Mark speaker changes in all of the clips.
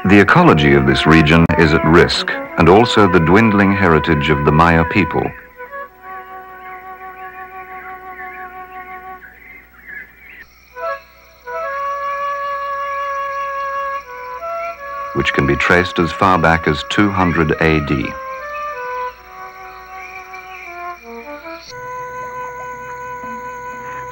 Speaker 1: The ecology of this region is at risk, and also the dwindling heritage of the Maya people. Which can be traced as far back as 200 AD.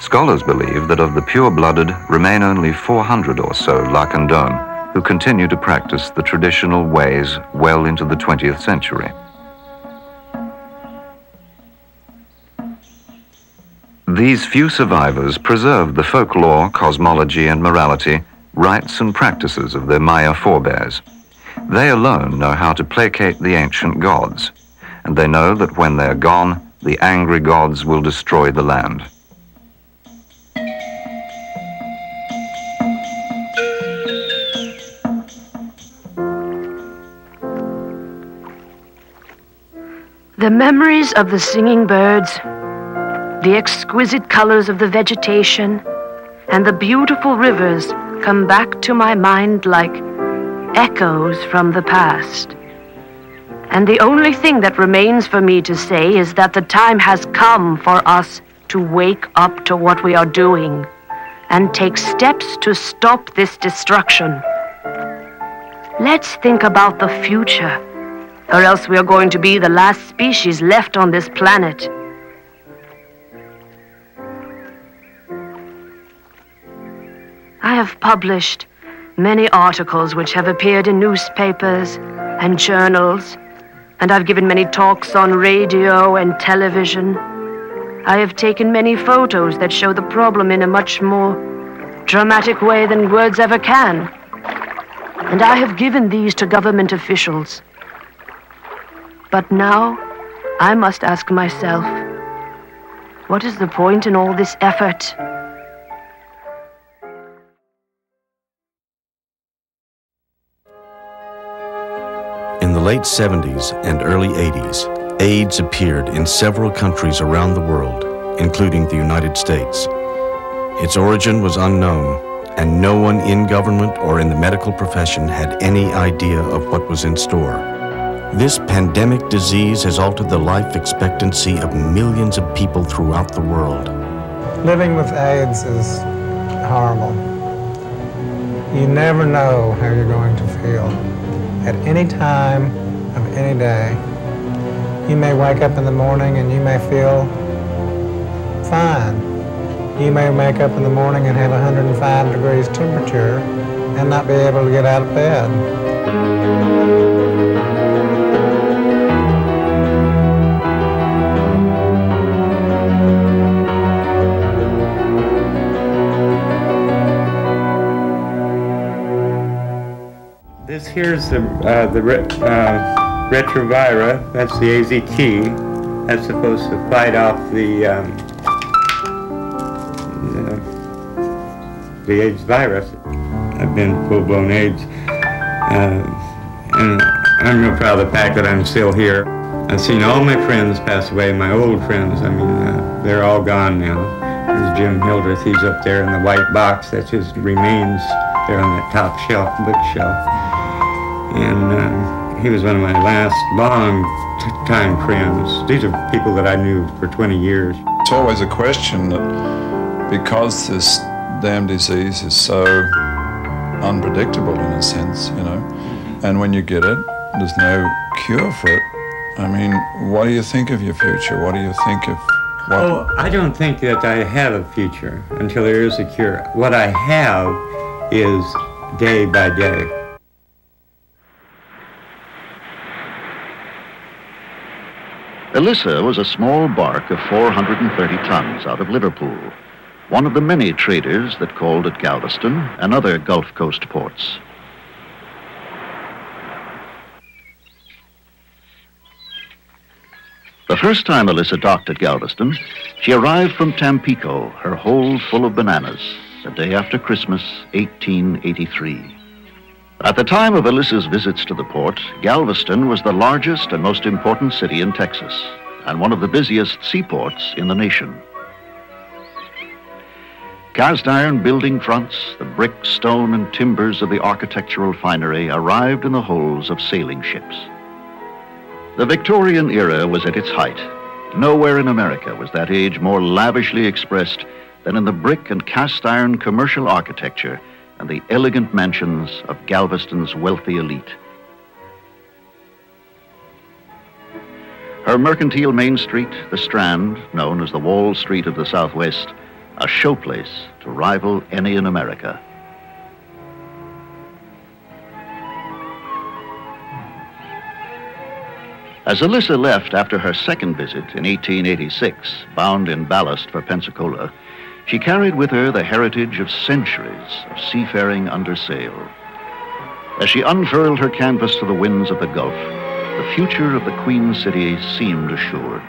Speaker 1: Scholars believe that of the pure-blooded remain only 400 or so Lacandone, who continue to practice the traditional ways well into the 20th century. These few survivors preserve the folklore, cosmology, and morality, rites and practices of their Maya forebears. They alone know how to placate the ancient gods, and they know that when they are gone, the angry gods will destroy the land.
Speaker 2: The memories of the singing birds, the exquisite colors of the vegetation, and the beautiful rivers come back to my mind like echoes from the past. And the only thing that remains for me to say is that the time has come for us to wake up to what we are doing and take steps to stop this destruction. Let's think about the future, or else we are going to be the last species left on this planet. I have published many articles which have appeared in newspapers and journals, and I've given many talks on radio and television. I have taken many photos that show the problem in a much more dramatic way than words ever can. And I have given these to government officials. But now, I must ask myself, what is the point in all this effort?
Speaker 3: In the late 70s and early 80s, AIDS appeared in several countries around the world, including the United States. Its origin was unknown, and no one in government or in the medical profession had any idea of what was in store. This pandemic disease has altered the life expectancy of millions of people throughout the world.
Speaker 4: Living with AIDS is horrible. You never know how you're going to feel. At any time of any day, you may wake up in the morning and you may feel fine. You may wake up in the morning and have 105 degrees temperature and not be able to get out of bed.
Speaker 5: This here's the retrovira. That's the AZT. That's supposed to fight off the AIDS virus. I've been full-blown AIDS, and I'm real proud of the fact that I'm still here. I've seen all my friends pass away, my old friends. I mean, they're all gone now. There's Jim Hildreth. He's up there in the white box. That's his remains there on that top shelf, bookshelf. And he was one of my last long-time friends. These are people that I knew for 20 years.
Speaker 6: It's always a question that because this damn disease is so unpredictable in a sense, you know, and when you get it, there's no cure for it. I mean, what do you think of your future? What do you think of what?
Speaker 5: Oh, I don't think that I have a future until there is a cure. What I have is day by day.
Speaker 7: Elissa was a small bark of 430 tons out of Liverpool, one of the many traders that called at Galveston and other Gulf Coast ports. The first time Elissa docked at Galveston, she arrived from Tampico, her hold full of bananas, the day after Christmas, 1883. At the time of Elissa's visits to the port, Galveston was the largest and most important city in Texas, and one of the busiest seaports in the nation. cast iron building fronts, the brick, stone, and timbers of the architectural finery arrived in the holds of sailing ships. The Victorian era was at its height. Nowhere in America was that age more lavishly expressed than in the brick and cast iron commercial architecture and the elegant mansions of Galveston's wealthy elite. Her mercantile main street, the Strand, known as the Wall Street of the Southwest, a showplace to rival any in America. As Elissa left after her second visit in 1886, bound in ballast for Pensacola, she carried with her the heritage of centuries of seafaring under sail. As she unfurled her canvas to the winds of the Gulf, the future of the Queen City seemed assured.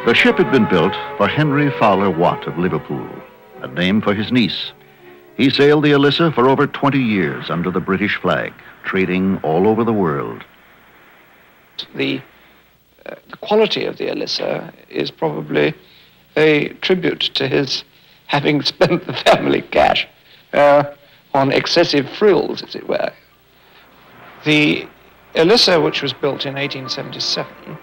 Speaker 7: The ship had been built for Henry Fowler Watt of Liverpool, a name for his niece. He sailed the Elissa for over 20 years under the British flag, trading all over the world.
Speaker 8: The quality of the Elissa is probably a tribute to his having spent the family cash on excessive frills, as it were. The Elissa, which was built in 1877,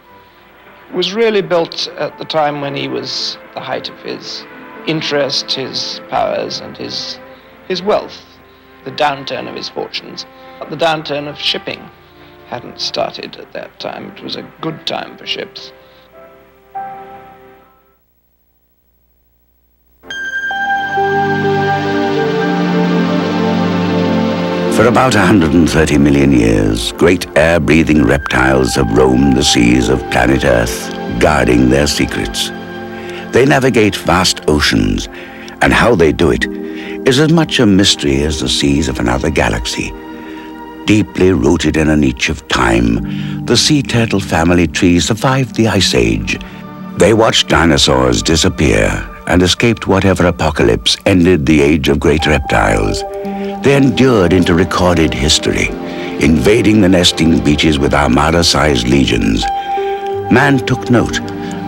Speaker 8: was really built at the time when he was the height of his interest, his powers, and his wealth, the downturn of his fortunes. The downturn of shipping hadn't started at that time. It was a good time for ships.
Speaker 9: For about 130 million years, great air-breathing reptiles have roamed the seas of planet Earth, guarding their secrets. They navigate vast oceans, and how they do it is as much a mystery as the seas of another galaxy. Deeply rooted in a niche of time, the sea turtle family tree survived the Ice Age. They watched dinosaurs disappear and escaped whatever apocalypse ended the age of great reptiles. They endured into recorded history, invading the nesting beaches with armada-sized legions. Man took note,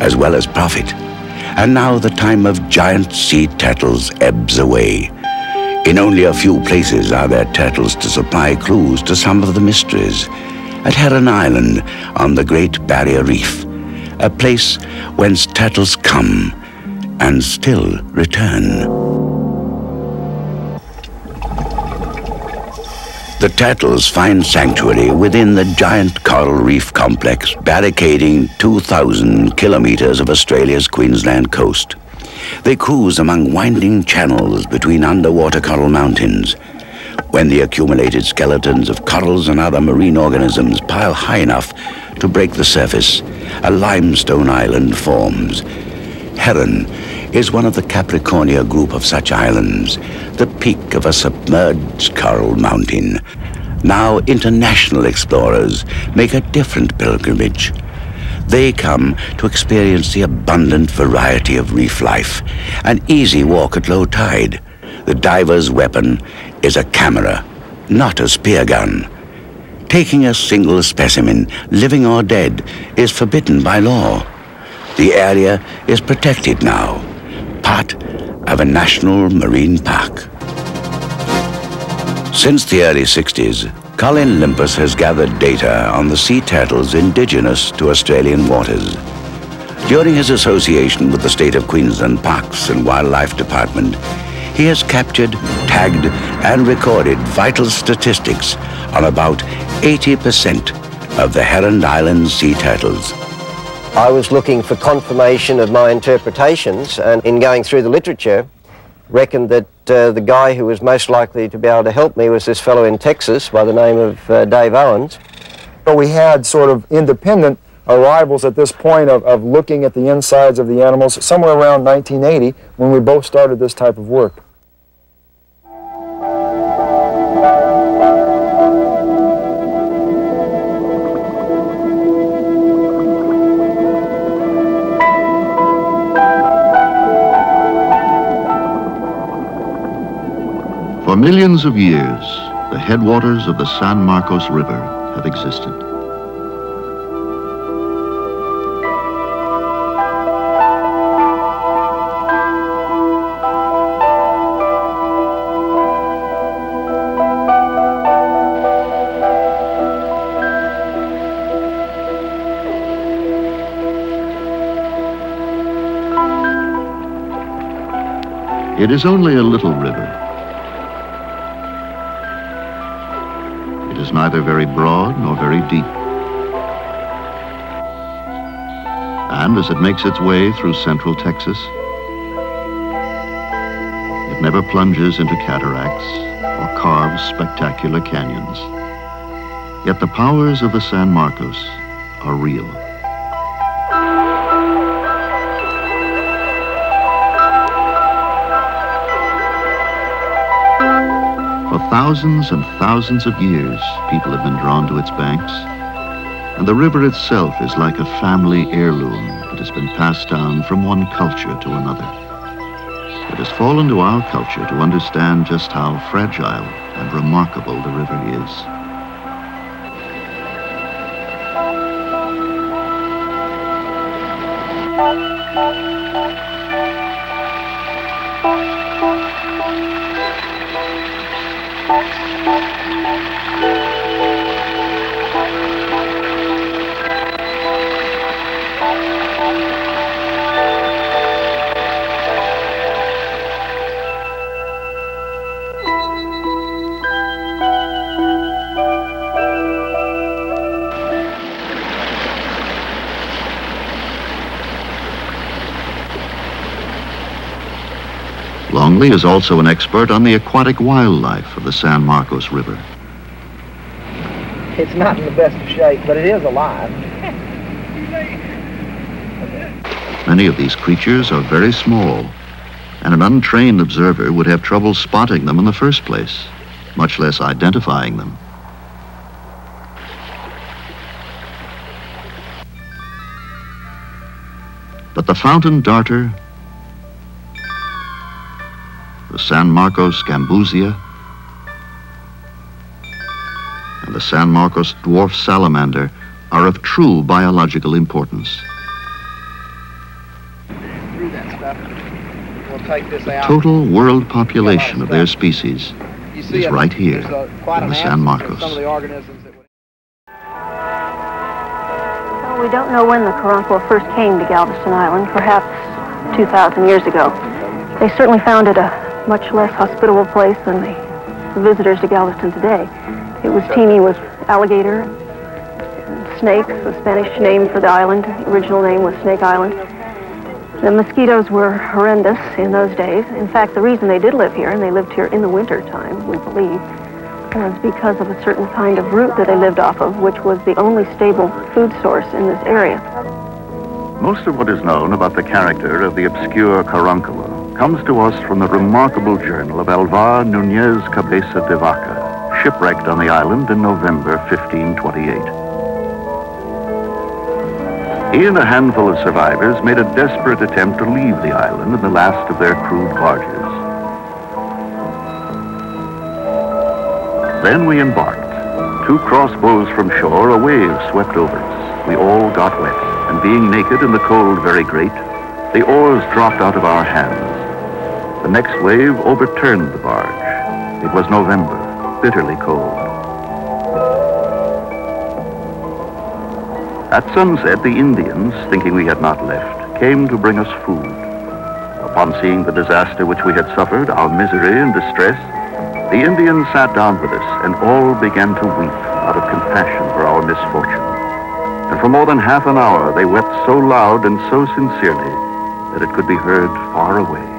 Speaker 9: as well as profit, and now the time of giant sea turtles ebbs away. In only a few places are there turtles to supply clues to some of the mysteries. At Heron Island, on the Great Barrier Reef, a place whence turtles come and still return. The turtles find sanctuary within the giant coral reef complex, barricading 2,000 kilometers of Australia's Queensland coast. They cruise among winding channels between underwater coral mountains. When the accumulated skeletons of corals and other marine organisms pile high enough to break the surface, a limestone island forms. Heron is one of the Capricornia group of such islands, the peak of a submerged coral mountain. Now international explorers make a different pilgrimage. They come to experience the abundant variety of reef life, an easy walk at low tide. The diver's weapon is a camera, not a spear gun. Taking a single specimen, living or dead, is forbidden by law. The area is protected now, part of a national marine park. Since the early 60s, Colin Limpus has gathered data on the sea turtles indigenous to Australian waters. During his association with the State of Queensland Parks and Wildlife Department, he has captured, tagged, and recorded vital statistics on about 80% of the Heron Island sea turtles.
Speaker 10: I was looking for confirmation of my interpretations, and in going through the literature, reckoned that the guy who was most likely to be able to help me was this fellow in Texas by the name of Dave Owens.
Speaker 11: So we had sort of independent arrivals at this point of looking at the insides of the animals somewhere around 1980 when we both started this type of work.
Speaker 7: For millions of years, the headwaters of the San Marcos River have existed. It is only a little river. It is neither very broad nor very deep. And as it makes its way through central Texas, it never plunges into cataracts or carves spectacular canyons. Yet the powers of the San Marcos are real. For thousands and thousands of years, people have been drawn to its banks, and the river itself is like a family heirloom that has been passed down from one culture to another. It has fallen to our culture to understand just how fragile and remarkable the river is. Longley is also an expert on the aquatic wildlife of the San Marcos River.
Speaker 10: It's not in the best of shape, but it is alive.
Speaker 7: Many of these creatures are very small, and an untrained observer would have trouble spotting them in the first place, much less identifying them. But the fountain darter, the San Marcos gambusia, and the San Marcos dwarf salamander are of true biological importance.
Speaker 10: Through that stuff, we'll take this out.
Speaker 7: The total world population of their species is right here in the San Marcos.
Speaker 12: Well, we don't know when the Karankawa first came to Galveston Island, perhaps 2,000 years ago. They certainly found it a much less hospitable place than the visitors to Galveston today. It was teeming with alligator and snakes, the Spanish name for the island. The original name was Snake Island. The mosquitoes were horrendous in those days. In fact, the reason they did live here, and they lived here in the winter time, we believe, was because of a certain kind of root that they lived off of, which was the only stable food source in this area.
Speaker 3: Most of what is known about the character of the obscure Karankawa comes to us from the remarkable journal of Alvar Nunez Cabeza de Vaca, shipwrecked on the island in November 1528. He and a handful of survivors made a desperate attempt to leave the island in the last of their crude barges. Then we embarked. 2 crossbows from shore, a wave swept over us. We all got wet, and being naked and the cold very great, the oars dropped out of our hands. The next wave overturned the barge. It was November, bitterly cold. At sunset, the Indians, thinking we had not left, came to bring us food. Upon seeing the disaster which we had suffered, our misery and distress, the Indians sat down with us and all began to weep out of compassion for our misfortune. And for more than half an hour, they wept so loud and so sincerely that it could be heard far away.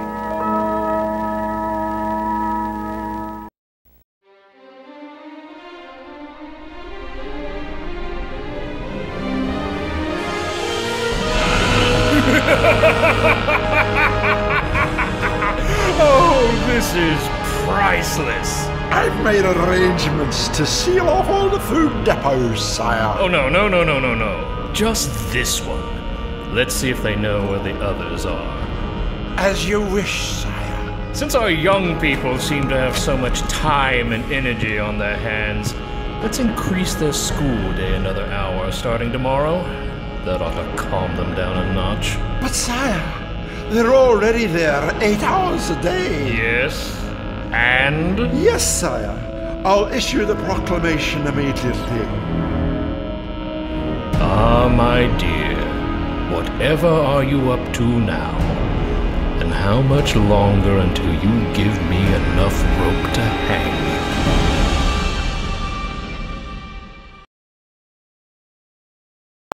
Speaker 13: Oh, this is priceless.
Speaker 14: I've made arrangements to seal off all the food depots, sire.
Speaker 13: Oh, no. Just this one. Let's see if they know where the others are.
Speaker 14: As you wish, sire.
Speaker 13: Since our young people seem to have so much time and energy on their hands, let's increase their school day another hour starting tomorrow. That ought to calm them down a notch.
Speaker 14: But, sire, they're already there 8 hours a day.
Speaker 13: Yes? And?
Speaker 14: Yes, sire. I'll issue the proclamation immediately.
Speaker 13: Ah, my dear. Whatever are you up to now? And how much longer until you give me